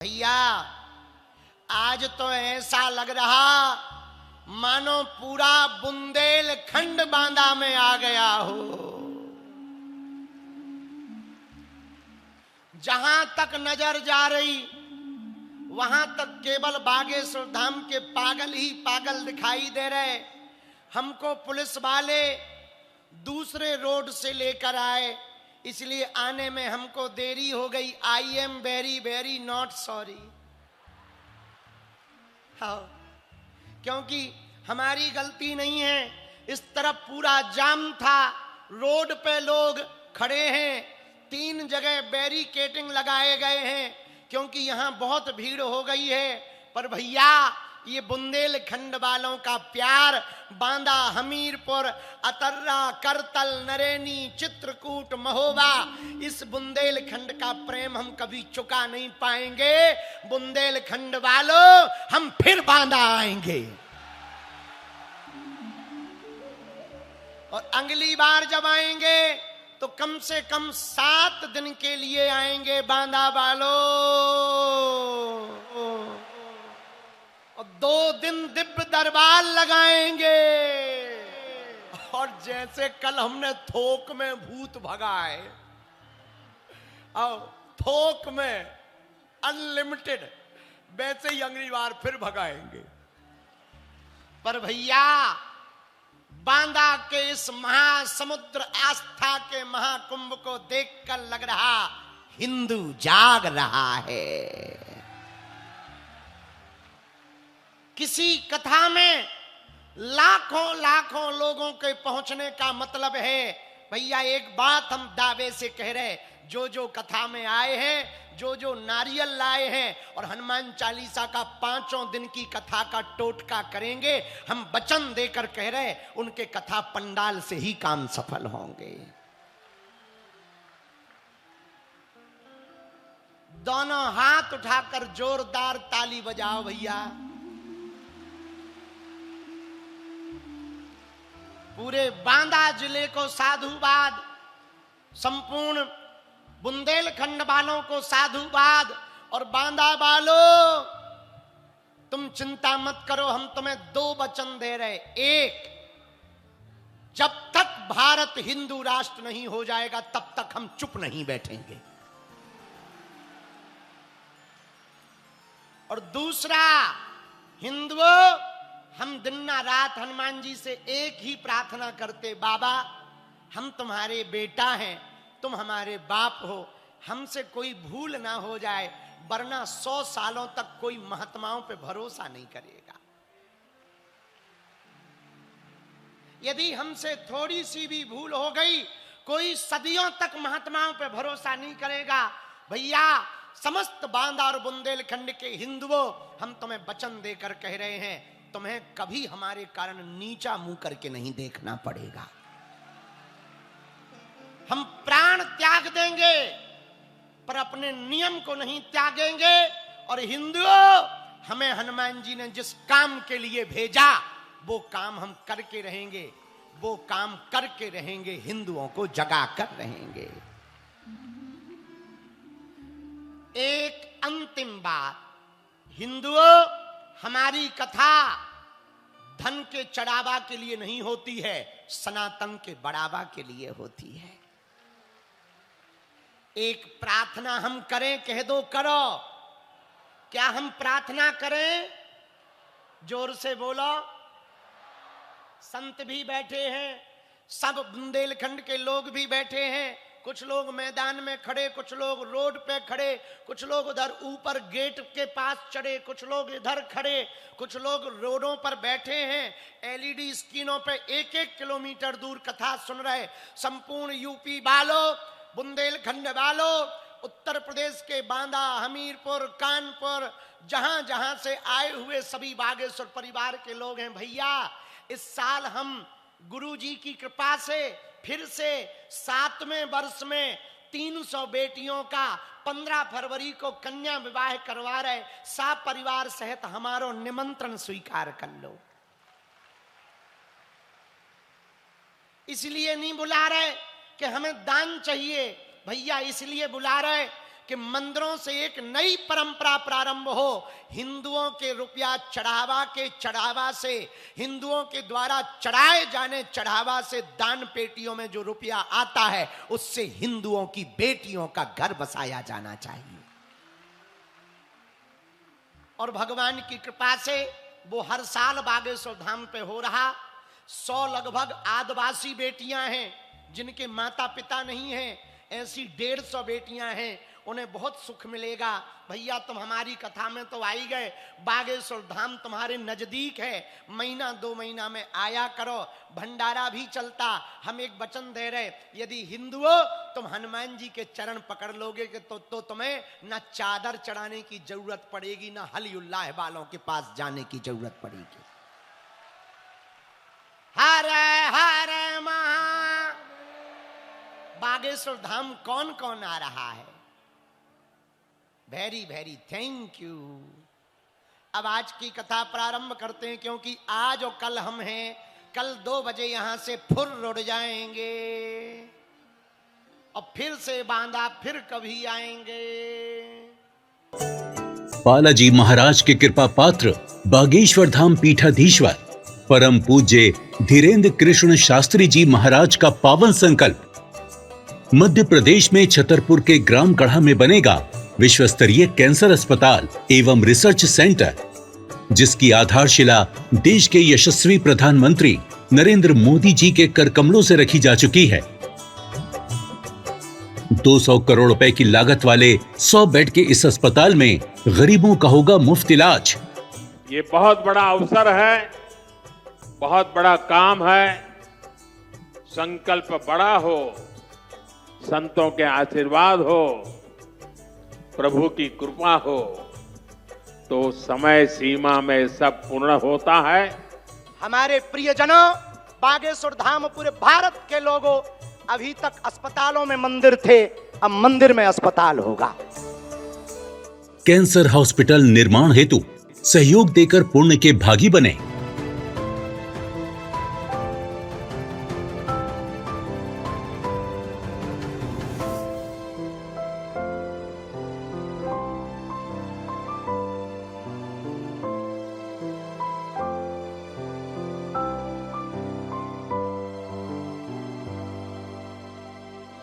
भैया आज तो ऐसा लग रहा मानो पूरा बुंदेलखंड बांदा में आ गया हो। जहां तक नजर जा रही वहां तक केवल बागेश्वर धाम के पागल ही पागल दिखाई दे रहे। हमको पुलिस वाले दूसरे रोड से लेकर आए, इसलिए आने में हमको देरी हो गई। I am very very not sorry. हाँ, क्योंकि हमारी गलती नहीं है। इस तरफ पूरा जाम था, रोड पे लोग खड़े हैं, 3 जगह बैरिकेडिंग लगाए गए हैं क्योंकि यहां बहुत भीड़ हो गई है। पर भैया ये बुंदेलखंड वालों का प्यार, बांदा, हमीरपुर, अतर्रा, करतल, नरेनी, चित्रकूट, महोबा, इस बुंदेलखंड का प्रेम हम कभी चुका नहीं पाएंगे। बुंदेलखंड वालों, हम फिर बांदा आएंगे और अगली बार जब आएंगे तो कम से कम 7 दिन के लिए आएंगे बांदा वालों, और 2 दिन दिव्य दरबार लगाएंगे। और जैसे कल हमने थोक में भूत भगाए और थोक में अनलिमिटेड, वैसे ही अगली बार फिर भगाएंगे। पर भैया बांदा के इस महासमुद्र आस्था के महाकुंभ को देखकर लग रहा हिंदू जाग रहा है। किसी कथा में लाखों लाखों लोगों के पहुंचने का मतलब है। भैया एक बात हम दावे से कह रहे, जो जो कथा में आए हैं, जो जो नारियल लाए हैं और हनुमान चालीसा का 5 दिन की कथा का टोटका करेंगे, हम वचन देकर कह रहे उनके कथा पंडाल से ही काम सफल होंगे। दोनों हाथ उठाकर जोरदार ताली बजाओ भैया। पूरे बांदा जिले को साधुवाद, संपूर्ण बुंदेलखंड वालों को साधुवाद। और बांदा वालों, तुम चिंता मत करो, हम तुम्हें 2 वचन दे रहे। एक, जब तक भारत हिंदू राष्ट्र नहीं हो जाएगा तब तक हम चुप नहीं बैठेंगे। और दूसरा, हिंदुओं, हम दिन रात हनुमान जी से एक ही प्रार्थना करते, बाबा हम तुम्हारे बेटा हैं, तुम हमारे बाप हो, हमसे कोई भूल ना हो जाए, वरना 100 सालों तक कोई महात्माओं पे भरोसा नहीं करेगा। यदि हमसे थोड़ी सी भी भूल हो गई, कोई सदियों तक महात्माओं पे भरोसा नहीं करेगा। भैया समस्त बांदा और बुंदेलखंड के हिंदुओं, हम तुम्हें वचन देकर कह रहे हैं, तुम्हें कभी हमारे कारण नीचा मुंह करके नहीं देखना पड़ेगा। हम प्राण त्याग देंगे पर अपने नियम को नहीं त्यागेंगे। और हिंदुओं, हमें हनुमान जी ने जिस काम के लिए भेजा वो काम हम करके रहेंगे, वो काम करके रहेंगे, हिंदुओं को जगा कर रहेंगे। एक अंतिम बात, हिंदुओं, हमारी कथा धन के चढ़ावा के लिए नहीं होती है, सनातन के बढ़ावा के लिए होती है। एक प्रार्थना हम करें, कह दो करो। क्या हम प्रार्थना करें? जोर से बोलो। संत भी बैठे हैं, सब बुंदेलखंड के लोग भी बैठे हैं, कुछ लोग मैदान में खड़े, कुछ लोग रोड पे खड़े, कुछ लोग उधर ऊपर गेट के पास चढ़े, कुछ लोग इधर खड़े, कुछ लोग रोडों पर बैठे हैं। एलईडी स्क्रीनों पे 1-1 किलोमीटर दूर कथा सुन रहे। संपूर्ण यूपी वालों, बुंदेलखंड वालों, उत्तर प्रदेश के बांदा, हमीरपुर, कानपुर, जहां जहां से आए हुए सभी बागेश्वर परिवार के लोग हैं। भैया इस साल हम गुरु जी की कृपा से फिर से 7वें वर्ष में 300 बेटियों का 15 फरवरी को कन्या विवाह करवा रहे। सब परिवार सहित हमारो निमंत्रण स्वीकार कर लो। इसलिए नहीं बुला रहे कि हमें दान चाहिए भैया, इसलिए बुला रहे कि मंदिरों से एक नई परंपरा प्रारंभ हो। हिंदुओं के रुपया चढ़ावा से, हिंदुओं के द्वारा चढ़ाए जाने चढ़ावा से दान पेटियों में जो रुपया आता है उससे हिंदुओं की बेटियों का घर बसाया जाना चाहिए। और भगवान की कृपा से वो हर साल बागेश्वर धाम पे हो रहा। 100 लगभग आदिवासी बेटियां हैं जिनके माता पिता नहीं हैं, ऐसी 150 बेटियां हैं, उन्हें बहुत सुख मिलेगा। भैया तुम हमारी कथा में तो आई गए, बागेश्वर धाम तुम्हारे नजदीक है, महीना 2 महीना में आया करो, भंडारा भी चलता। हम एक वचन दे रहे, यदि हिंदू हो तुम हनुमान जी के चरण पकड़ लोगे तो तुम्हें ना चादर चढ़ाने की जरूरत पड़ेगी, ना हलिउल्लाह वालों के पास जाने की जरूरत पड़ेगी। हरे हरे महा। बागेश्वर धाम कौन कौन आ रहा है? Very very thank you. अब आज की कथा प्रारंभ करते हैं, क्योंकि आज और कल हम हैं, कल 2 बजे यहां से फुर्र उड़ जाएंगे और फिर से बांदा फिर कभी आएंगे। बालाजी महाराज के कृपा पात्र बागेश्वर धाम पीठाधीश्वर परम पूज्य धीरेन्द्र कृष्ण शास्त्री जी महाराज का पावन संकल्प। मध्य प्रदेश में छतरपुर के ग्राम गढ़ा में बनेगा विश्व स्तरीय कैंसर अस्पताल एवं रिसर्च सेंटर, जिसकी आधारशिला देश के यशस्वी प्रधानमंत्री नरेंद्र मोदी जी के कर कमलों से रखी जा चुकी है। 200 करोड़ रुपए की लागत वाले 100 बेड के इस अस्पताल में गरीबों का होगा मुफ्त इलाज। ये बहुत बड़ा अवसर है, बहुत बड़ा काम है। संकल्प बड़ा हो, संतों के आशीर्वाद हो, प्रभु की कृपा हो तो समय सीमा में सब पूर्ण होता है। हमारे प्रियजनों, बागेश्वर धाम पूरे भारत के लोगों, अभी तक अस्पतालों में मंदिर थे, अब मंदिर में अस्पताल होगा। कैंसर हॉस्पिटल निर्माण हेतु सहयोग देकर पुण्य के भागी बने।